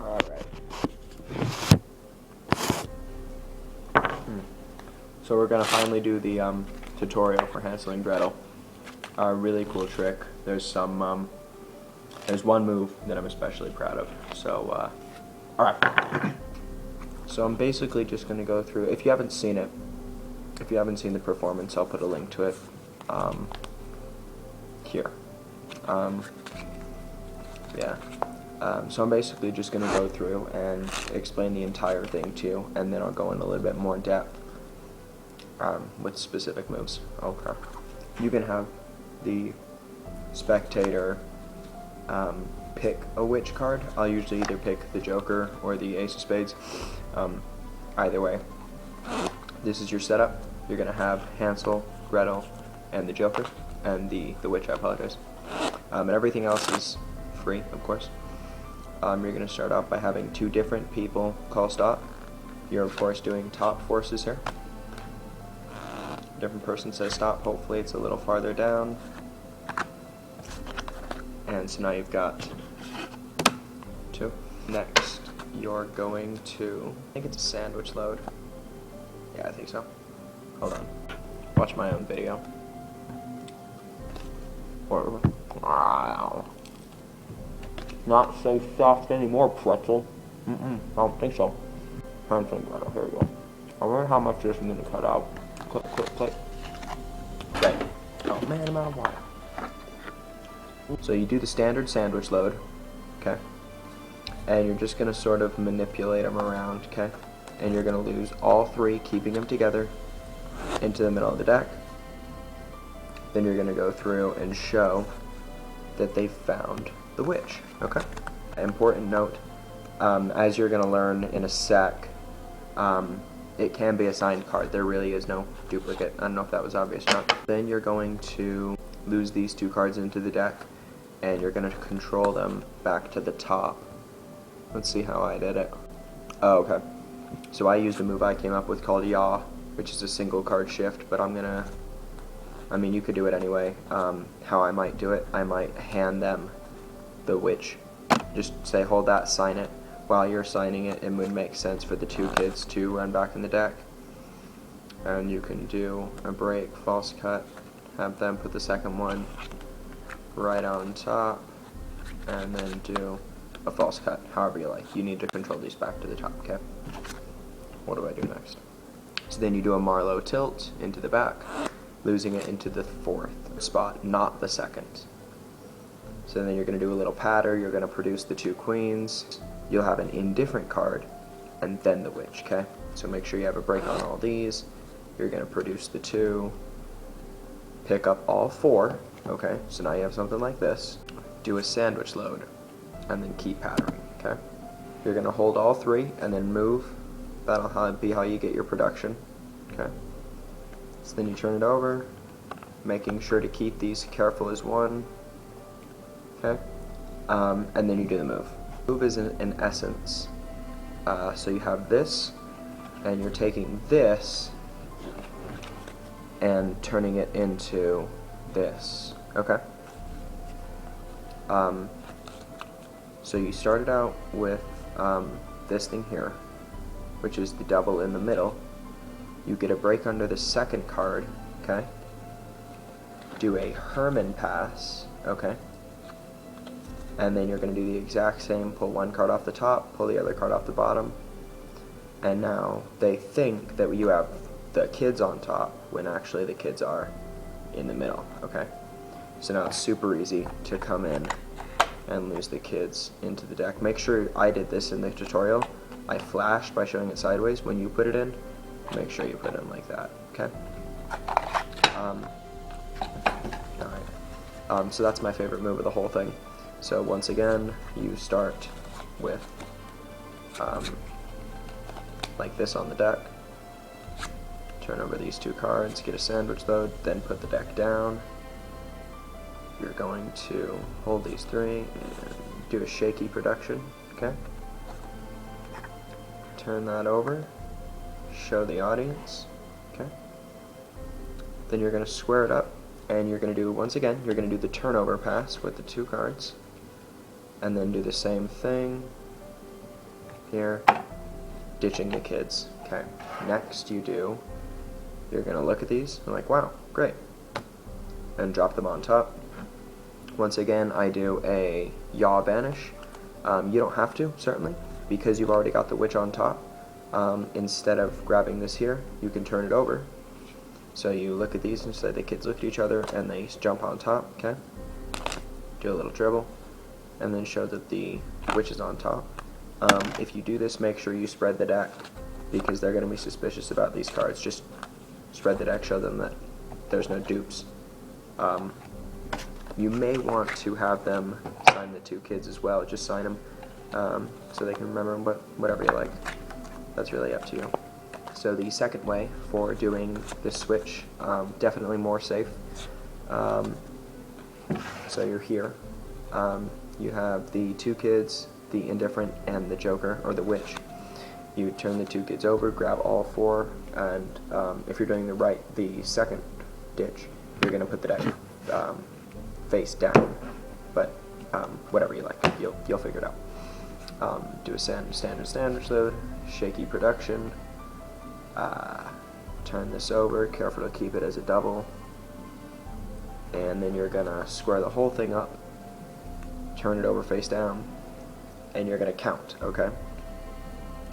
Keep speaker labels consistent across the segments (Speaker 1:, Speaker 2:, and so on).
Speaker 1: Alright. So we're gonna finally do the tutorial for Hansel and Gretel. A really cool trick. There's one move that I'm especially proud of. So, alright. So I'm basically just gonna go through, if you haven't seen it, if you haven't seen the performance, I'll put a link to it here. So I'm basically just going to go through and explain the entire thing to you, and then I'll go in a little bit more depth with specific moves. Okay. You can have the spectator pick a witch card. I'll usually either pick the Joker or the Ace of Spades. Either way, this is your setup. You're going to have Hansel, Gretel, and the Joker, and the witch, I apologize. And everything else is free, of course. You're going to start off by having two different people call stop. You're, of course, doing top forces here. Different person says stop. Hopefully it's a little farther down. And so now you've got two. Next, you're going to, I think it's a sandwich load. Yeah, I think so. Hold on. Watch my own video. Wow. Not so soft anymore, pretzel. I don't think so. Hansel and Gretel, here we go. I wonder how much this is going to cut out. Click, click, click. Okay. Oh man, I'm out of water. So you do the standard sandwich load, okay? And you're just going to sort of manipulate them around, okay? And you're going to lose all three, keeping them together, into the middle of the deck. Then you're going to go through and show that they found the witch, okay? Important note, as you're going to learn in a sec, it can be a signed card. There really is no duplicate. I don't know if that was obvious or not. Then you're going to lose these two cards into the deck, and you're going to control them back to the top. Let's see how I did it. Oh, okay. So I used a move I came up with called Yaw, which is a single card shift, but you could do it anyway. How I might do it, I might hand them the witch. Just say, hold that, sign it. While you're signing it, it would make sense for the two kids to run back in the deck. And you can do a break, false cut, have them put the second one right on top, and then do a false cut, however you like. You need to control these back to the top, okay? What do I do next? So then you do a Marlowe tilt into the back, losing it into the fourth spot, not the second. So then you're going to do a little patter, you're going to produce the two queens, you'll have an indifferent card, and then the witch, okay? So make sure you have a break on all these, you're going to produce the two, pick up all four, okay? So now you have something like this, do a sandwich load, and then keep pattering, okay? You're going to hold all three, and then move, that'll be how you get your production, okay? So then you turn it over, making sure to keep these careful as one, okay? And then you do the move. Move is in essence, so you have this, and you're taking this, and turning it into this, okay? So you started out with this thing here, which is the double in the middle. You get a break under the second card, okay? Do a Herman pass, okay? And then you're going to do the exact same, pull one card off the top, pull the other card off the bottom. And now they think that you have the kids on top, when actually the kids are in the middle, okay? So now it's super easy to come in and lose the kids into the deck. Make sure, I did this in the tutorial, I flashed by showing it sideways. When you put it in, make sure you put it in like that, okay? Alright. So that's my favorite move of the whole thing. So once again, you start with like this on the deck. Turn over these two cards, get a sandwich load, then put the deck down. You're going to hold these three and do a shaky production, okay? Turn that over, show the audience, okay? Then you're going to square it up, and you're going to do, once again, you're going to do the turnover pass with the two cards, and then do the same thing,
Speaker 2: here, ditching the kids. Okay, next you're gonna look at these and like, wow, great, and drop them on top. Once again, I do a yaw banish. You don't have to, certainly, because you've already got the witch on top. Instead of grabbing this here, you can turn it over. So you look at these and say the kids look at each other and they jump on top, okay? Do a little dribble, and then show that the witch is on top. If you do this, make sure you spread the deck, because they're going to be suspicious about these cards. Just spread the deck, show them that there's no dupes. You may want to have them sign the 2 kids as well. Just sign them so they can remember them, but whatever you like. That's really up to you. So the second way for doing this switch, definitely more safe. So you're here. You have the 2 kids, the indifferent, and the joker, or the witch. You turn the 2 kids over, grab all 4, and if you're doing the second ditch, you're going to put the deck face down, but whatever you like, you'll figure it out. Do a standard load, shaky production, turn this over, careful to keep it as a double, and then you're gonna square the whole thing up, turn it over face down, and you're gonna count, okay?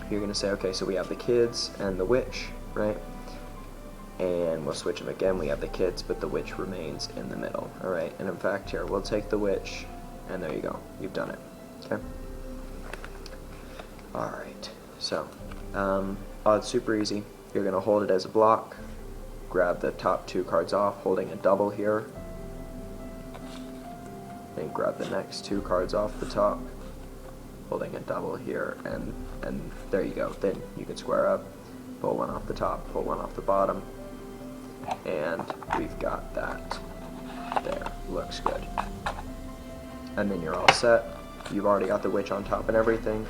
Speaker 2: You're gonna say, okay, so we have the kids and the witch, right? And we'll switch them again. We have the kids, but the witch remains in the middle. Alright, and in fact here, we'll take the witch, and there you go. You've done it. Okay? Alright, so, it's super easy. You're going to hold it as a block, grab the top 2 cards off, holding a double here, then grab the next 2 cards off the top, holding a double here, and there you go. Then you can square up, pull one off the top, pull one off the bottom, and we've got that there. Looks good. And then you're all set. You've already got the witch on top and everything.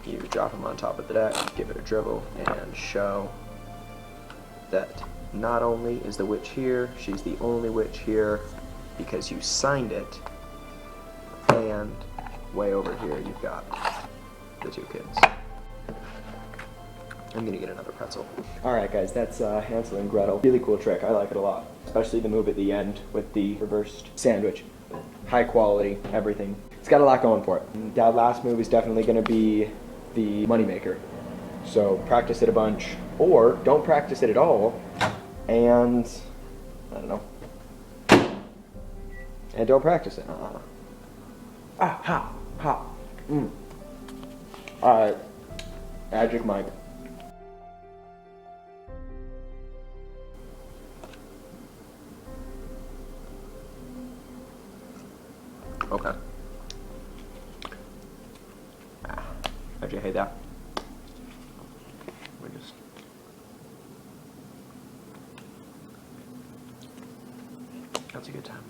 Speaker 2: You drop them on top of the deck, give it a dribble, and show that not only is the witch here, she's the only witch here because you signed it, and way over here you've got the 2 kids. I'm gonna get another pretzel. Alright guys, that's Hansel and Gretel. Really cool trick, I like it a lot. Especially the move at the end with the reversed sandwich. High quality, everything. It's got a lot going for it. That last move is definitely gonna be the moneymaker. So practice it a bunch, or don't practice it at all, and I don't know. And don't practice it. Alright, Magic Mike. Okay. How'd you hate that? That's a good time.